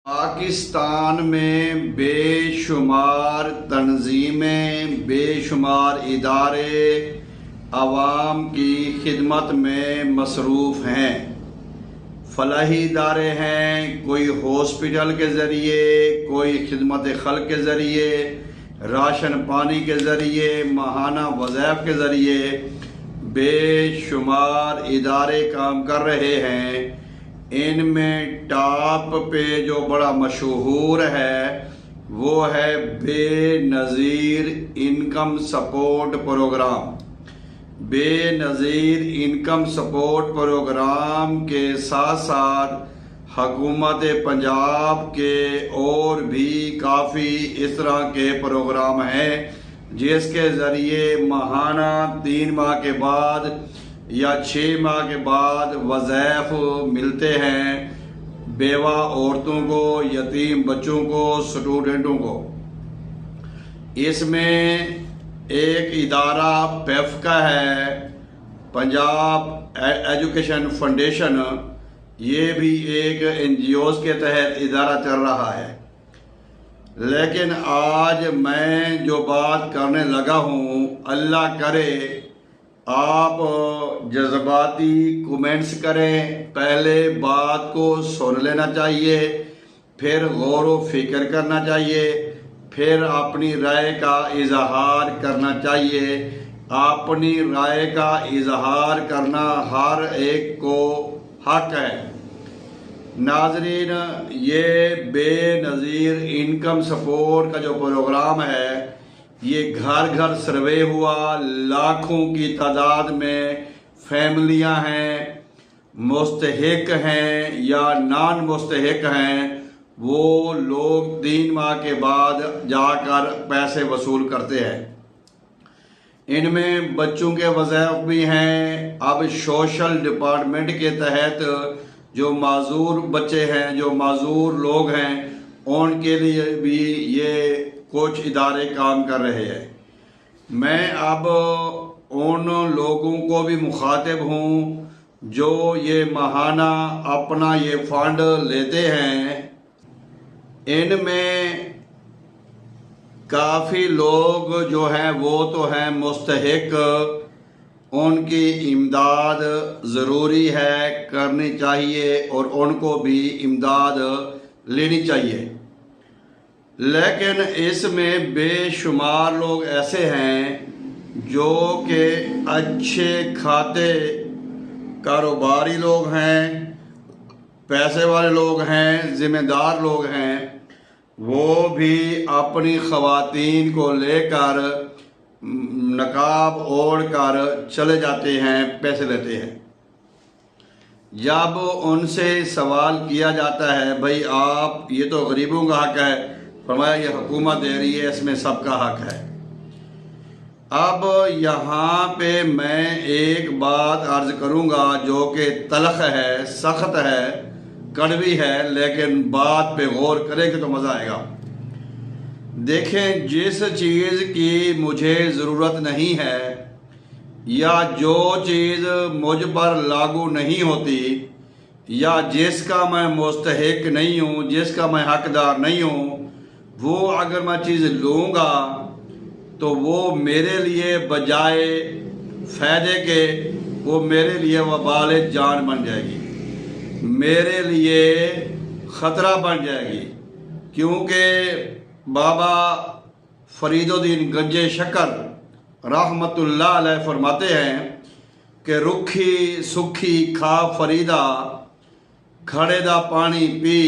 पाकिस्तान में बेशुमार तंजीमें, बेशुमार इदारे आवाम की खिदमत में मसरूफ़ हैं। फलाही इदारे हैं, कोई हॉस्पिटल के ज़रिए, कोई खिदमत खल्क के ज़रिए, राशन पानी के ज़रिए, माहाना वज़ाइफ के ज़रिए बेशुमार इदारे काम कर रहे हैं। इनमें टॉप पे जो बड़ा मशहूर है वो है Benazir Income Support Programme. Benazir Income Support Programme के साथ साथ हुकूमत पंजाब के और भी काफ़ी इस तरह के प्रोग्राम हैं जिसके ज़रिए माहाना 3 माह के बाद या 6 माह के बाद वज़ाइफ मिलते हैं बेवा औरतों को, यतीम बच्चों को, स्टूडेंटों को। इसमें एक इदारा पेफ का है, पंजाब एजुकेशन फाउंडेशन, ये भी एक NGOs के तहत इदारा चल रहा है। लेकिन आज मैं जो बात करने लगा हूँ, अल्लाह करे आप जज्बाती कमेंट्स करें, पहले बात को सुन लेना चाहिए, फिर गौर व फिक्र करना चाहिए, फिर अपनी राय का इजहार करना चाहिए। अपनी राय का इजहार करना हर एक को हक है। नाजरीन, ये बेनज़ीर इनकम सपोर्ट का जो प्रोग्राम है ये घर घर सर्वे हुआ, लाखों की तादाद में फैमिलियां हैं, मुस्तहिक हैं या नान मुस्तहिक हैं, वो लोग 3 माह के बाद जाकर पैसे वसूल करते हैं। इनमें बच्चों के वज़ाइफ भी हैं। अब सोशल डिपार्टमेंट के तहत जो माजूर बच्चे हैं, जो माजूर लोग हैं, उनके लिए भी ये कुछ इदारे काम कर रहे हैं। मैं अब उन लोगों को भी मुखातिब हूँ जो ये माहाना अपना ये फंड लेते हैं। इनमें काफ़ी लोग जो हैं वो तो हैं मुस्तहिक, उनकी इमदाद ज़रूरी है, करनी चाहिए और उनको भी इमदाद लेनी चाहिए। लेकिन इसमें बेशुमार लोग ऐसे हैं जो कि अच्छे खाते कारोबारी लोग हैं, पैसे वाले लोग हैं, ज़िम्मेदार लोग हैं, वो भी अपनी ख़वातीन को लेकर नकाब ओढ़ कर चले जाते हैं, पैसे लेते हैं। जब उनसे सवाल किया जाता है, भाई आप, ये तो गरीबों का हक है, फरमाया ये हुकूमत दे रही है, इसमें सबका हक है। अब यहाँ पे मैं एक बात अर्ज करूँगा जो कि तलख है, सख्त है, कड़वी है, लेकिन बात पे गौर करेंगे तो मज़ा आएगा। देखें, जिस चीज़ की मुझे ज़रूरत नहीं है या जो चीज़ मुझ पर लागू नहीं होती या जिसका मैं मुस्तहिक नहीं हूँ, जिसका मैं हकदार नहीं हूँ, वो अगर मैं चीज़ लूँगा तो वो मेरे लिए बजाय फ़ायदे के वो मेरे लिए वबाल जान बन जाएगी, मेरे लिए ख़तरा बन जाएगी। क्योंकि बाबा फरीदुद्दीन गंजे शक्कर रहमतुल्लाह अलैह फरमाते हैं कि रुखी सुखी खा फरीदा, खड़े दा पानी पी,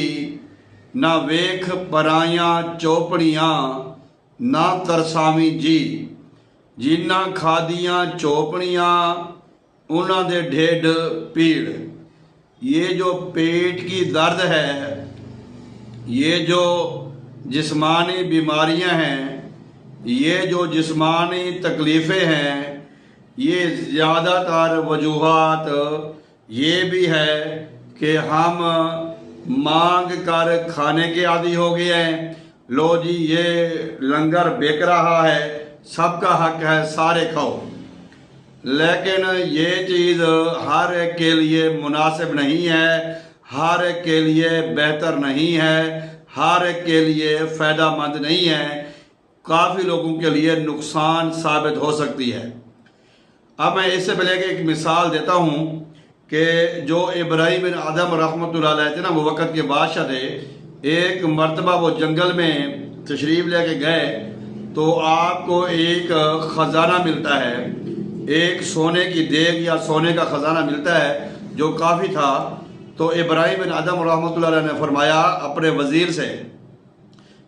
ना वेख पराइयां चौपड़ियां, ना तरसावी जी, जिन्ना खादियां चौपड़ियां उन्हां दे ढेड पीड़। ये जो पेट की दर्द है, ये जो जिस्मानी बीमारियां हैं, ये जो जिस्मानी तकलीफ़ें हैं, ये ज़्यादातर वजूहात ये भी है कि हम मांग कर खाने के आदी हो गए हैं। लो जी, ये लंगर बिक रहा है, सबका हक है, सारे खाओ। लेकिन ये चीज़ हर एक के लिए मुनासिब नहीं है। हर एक के लिए बेहतर नहीं है, हर एक के लिए फ़ायदामंद नहीं है, काफ़ी लोगों के लिए नुकसान साबित हो सकती है। अब मैं इससे पहले कि एक मिसाल देता हूँ कि जो इब्राहीम बिन आदम रहमतुल्लाह अलैह थे ना, वो वक़्त के बादशाह थे। एक मरतबा वो जंगल में तशरीफ़ लेके गए तो आपको एक ख़जाना मिलता है, एक सोने की देग या सोने का ख़जाना मिलता है जो काफ़ी था। तो इब्राहीम बिन आदम रहमतुल्लाह अलैह ने फरमाया अपने वज़ीर से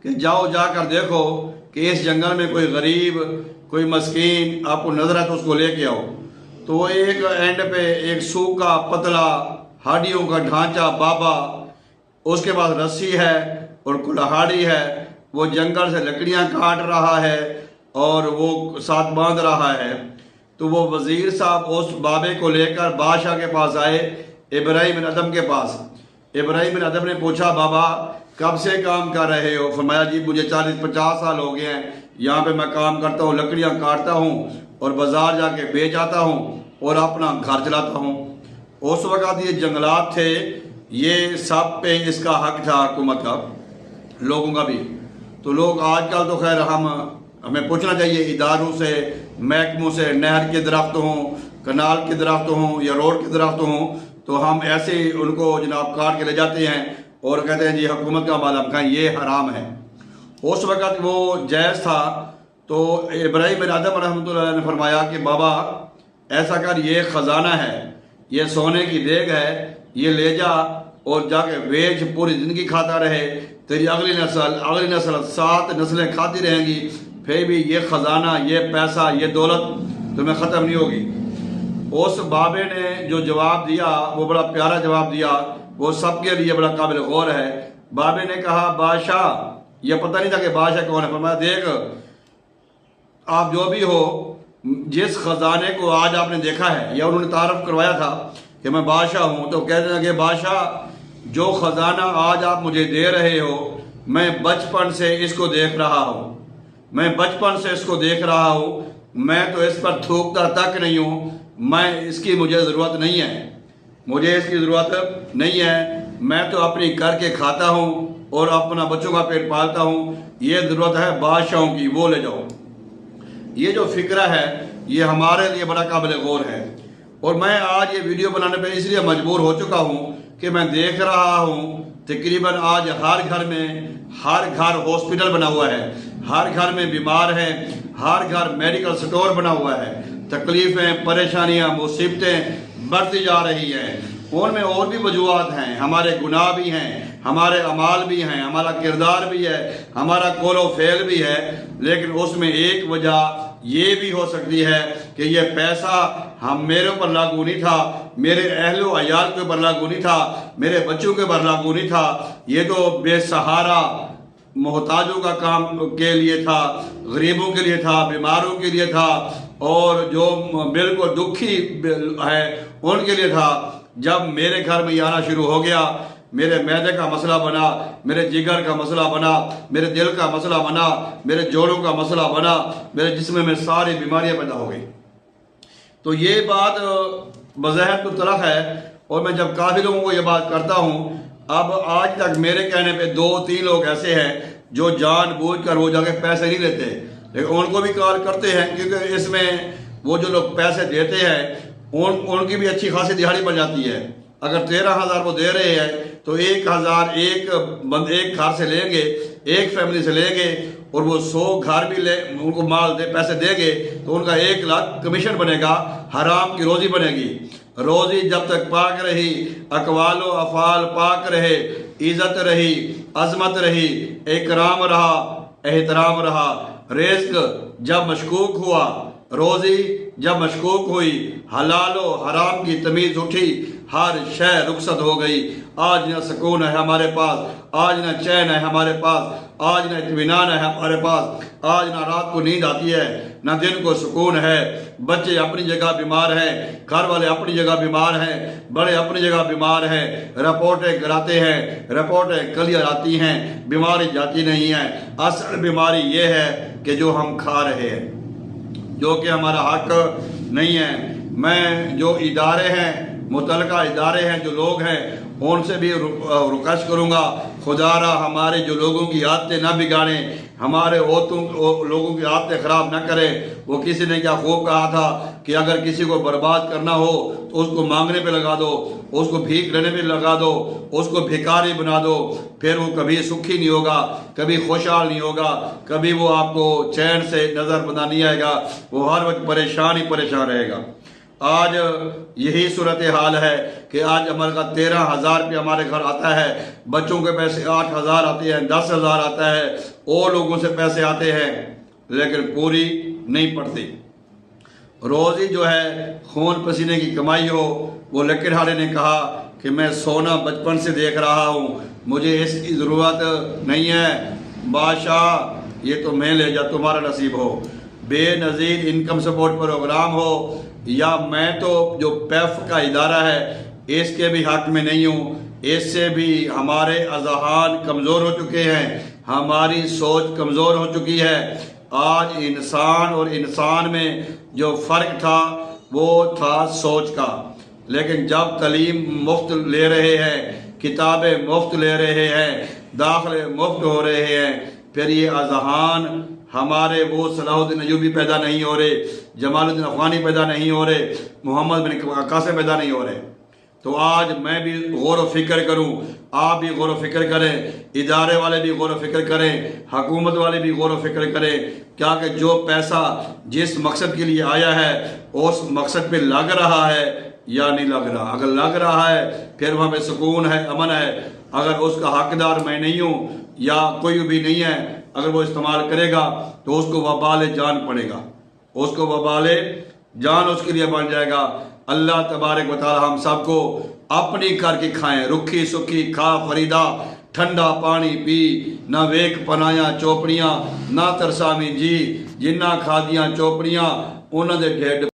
कि जाओ जाकर देखो कि इस जंगल में कोई गरीब, कोई मस्कीन आपको नजर है तो उसको लेके आओ। तो वो एक एंड पे एक सूखा पतला हड्डियों का ढांचा बाबा, उसके पास रस्सी है और कुल्हाड़ी है, वो जंगल से लकड़ियां काट रहा है और वो साथ बांध रहा है। तो वो वज़ीर साहब उस बाबे को लेकर बादशाह के पास आए, इब्राहीम बिन आदम के पास। इब्राहीम बिन आदम ने पूछा, बाबा कब से काम कर रहे हो? फरमाया, जी मुझे 40-50 साल हो गए हैं, यहाँ पे मैं काम करता हूँ, लकड़ियाँ काटता हूँ और बाज़ार जाके बेच आता हूँ और अपना घर चलाता हूँ। उस वक़्त ये जंगलात थे, ये सब पे इसका हक था हुकूमत का, लोगों का भी। तो लोग आजकल तो खैर हमें पूछना चाहिए इदारों से, महकमों से, नहर के दरख्त हों, कनाल के दरख्त हों या रोड के दरख्त हों, तो हम ऐसे उनको जनाब काट के ले जाते हैं और कहते हैं जी हुकूमत का माल हम खाएं, ये हराम है। उस वक़्त वो जायज़ था। तो इब्राहीम बिन आदम रहमतुल्लाह अलैह ने फरमाया कि बाबा ऐसा कर, ये ख़जाना है, ये सोने की देग है, ये ले जा और जाके बेच, पूरी ज़िंदगी खाता रहे, तेरी अगली नस्ल 7 नस्लें खाती रहेंगी, फिर भी ये ख़जाना, ये पैसा, ये दौलत तुम्हें ख़त्म नहीं होगी। उस बाबे ने जो जवाब दिया वो बड़ा प्यारा जवाब दिया, वो सबके लिए बड़ा काबिल गौर है। बाबे ने कहा, बादशाह, ये पता नहीं था कि बादशाह कौन है। फरमाया, देख आप जो भी हो, जिस ख़जाने को आज आपने देखा है या उन्होंने तारफ़ करवाया था कि मैं बादशाह हूँ, तो कहते हैं कि बादशाह जो ख़जाना आज आप मुझे दे रहे हो, मैं बचपन से इसको देख रहा हूँ, मैं बचपन से इसको देख रहा हूँ, मैं तो इस पर थूकता तक नहीं हूँ, मैं इसकी मुझे ज़रूरत नहीं है, मुझे इसकी ज़रूरत नहीं है, मैं तो अपनी करके खाता हूँ और अपना बच्चों का पेट पालता हूँ, ये ज़रूरत है बादशाहों की, वो ले जाओ। ये जो फ़िक्रा है ये हमारे लिए बड़ा काबिल गौर है। और मैं आज ये वीडियो बनाने पर इसलिए मजबूर हो चुका हूँ कि मैं देख रहा हूँ तकरीबन आज हर घर में, हर घर हॉस्पिटल बना हुआ है, हर घर में बीमार है, हर घर मेडिकल स्टोर बना हुआ है, तकलीफ़ें, परेशानियाँ, मुसीबतें बढ़ती जा रही हैं। उनमें और भी वजूहात हैं, हमारे गुनाह भी हैं, हमारे अमाल भी हैं, हमारा किरदार भी है, हमारा कौलो फेल भी है। लेकिन उसमें एक वजह ये भी हो सकती है कि ये पैसा हम मेरे ऊपर लागू नहीं था, मेरे अहलो अयाल के ऊपर लागू नहीं था, मेरे बच्चों के ऊपर लागू नहीं था, ये तो बेसहारा मोहताजों का काम के लिए था, गरीबों के लिए था, बीमारों के लिए था और जो बिल्कुल दुखी है उनके लिए था। जब मेरे घर में ये आना शुरू हो गया, मेरे मैदे का मसला बना, मेरे जिगर का मसला बना, मेरे दिल का मसला बना, मेरे जोड़ों का मसला बना, मेरे जिस्म में सारी बीमारियां पैदा हो गई। तो ये बात बज़ाहिर तो तलख है और मैं जब काफ़ी लोगों को ये बात करता हूँ, अब आज तक मेरे कहने पे 2-3 लोग ऐसे हैं जो जानबूझकर वो जाके पैसे नहीं लेते, लेकिन उनको भी कॉल करते हैं, क्योंकि इसमें वो जो लोग पैसे देते हैं उनकी भी अच्छी खासी दिहाड़ी बन जाती है। अगर 13,000 वो दे रहे हैं तो 1,000 एक घर से लेंगे, एक फैमिली से लेंगे और वो 100 घर भी ले उनको पैसे देंगे तो उनका 1 लाख कमीशन बनेगा, हराम की रोज़ी बनेगी। रोज़ी जब तक पाक रही, अकवालो अफ़ाल पाक रहे, इज़्ज़त रही, अज़मत रही, इकराम रहा, एहतराम रहा। रिज़्क़ जब मशकूक हुआ, रोज़ी जब मशकूक हुई, हलालो हराम की तमीज़ उठी, हर शय रुखसत हो गई। आज न सुकून है हमारे पास, आज न चैन है हमारे पास, आज न इत्मीनान है हमारे पास, आज ना रात को नींद आती है, ना दिन को सुकून है। बच्चे अपनी जगह बीमार हैं, घर वाले अपनी जगह बीमार हैं, बड़े अपनी जगह बीमार हैं, रिपोर्टें कराते हैं, रिपोर्टें क्लियर आती हैं, बीमारी जाती नहीं है। असल बीमारी ये है कि जो हम खा रहे हैं, जो कि हमारा हक नहीं है। मैं जो इदारे हैं, मुतलका इदारे हैं, जो लोग हैं, उनसे भी रिक्वेस्ट करूँगा, खुदारा हमारे जो लोगों की आदतें ना बिगाड़ें, हमारे लोगों की आदतें ख़राब ना करें। वो किसी ने क्या खूब कहा था कि अगर किसी को बर्बाद करना हो तो उसको मांगने पे लगा दो, उसको भीख लेने पे लगा दो, उसको भिखारी बना दो, फिर वो कभी सुखी नहीं होगा, कभी खुशहाल नहीं होगा, कभी वो आपको चैन से नज़र बंदा नहीं आएगा, वो हर वक्त परेशान ही परेशान रहेगा। आज यही सूरत हाल है कि आज हमारे का 13,000 रुपये हमारे घर आता है, बच्चों के पैसे 8,000 आते हैं, 10,000 आता है, और लोगों से पैसे आते हैं, लेकिन पूरी नहीं पड़ती। रोज़ी जो है खून पसीने की कमाई हो। वो लकड़हारे ने कहा कि मैं सोना बचपन से देख रहा हूँ, मुझे इसकी ज़रूरत नहीं है, बादशाह ये तो मैं ले जा, तुम्हारा नसीब हो। बेनज़ीर इनकम सपोर्ट प्रोग्राम हो या मैं तो जो पैफ का इदारा है इसके भी हक में नहीं हूँ। इससे भी हमारे अज़हान कमज़ोर हो चुके हैं, हमारी सोच कमज़ोर हो चुकी है। आज इंसान और इंसान में जो फ़र्क था वो था सोच का। लेकिन जब तालीम मुफ्त ले रहे हैं, किताबें मुफ्त ले रहे हैं, दाखिले मुफ्त हो रहे हैं, फिर ये अज़हान हमारे वो सलाहुद्दीन अय्यूबी पैदा नहीं हो रहे, जमालुद्दीन अफ़गानी पैदा नहीं हो रहे, मोहम्मद बिन कासिम पैदा नहीं हो रहे। तो आज मैं भी गौर व फिक्र करूँ, आप भी गौर व फिक्र करें, इदारे वाले भी गौर व फिक्र करें, हुकूमत वाले भी गौर व फिक्र करें, क्या कि जो पैसा जिस मकसद के लिए आया है उस मकसद पे लग रहा है या नहीं लग रहा। अगर लग रहा है फिर वहाँ पे सुकून है, अमन है। अगर उसका हकदार मैं नहीं हूँ या कोई भी नहीं है, अगर वो इस्तेमाल करेगा तो उसको वबाल जान पड़ेगा, उसको वबाल जान उसके लिए बन जाएगा। अल्लाह तबारक व तआला हम सबको अपनी करके खाएं, रुखी सुखी खा फरीदा, ठंडा पानी पी, ना वेख पनाया चोपड़ियाँ, ना तरसामी जी, जिन्ना खादियाँ चोपड़ियाँ उन्होंने ढेड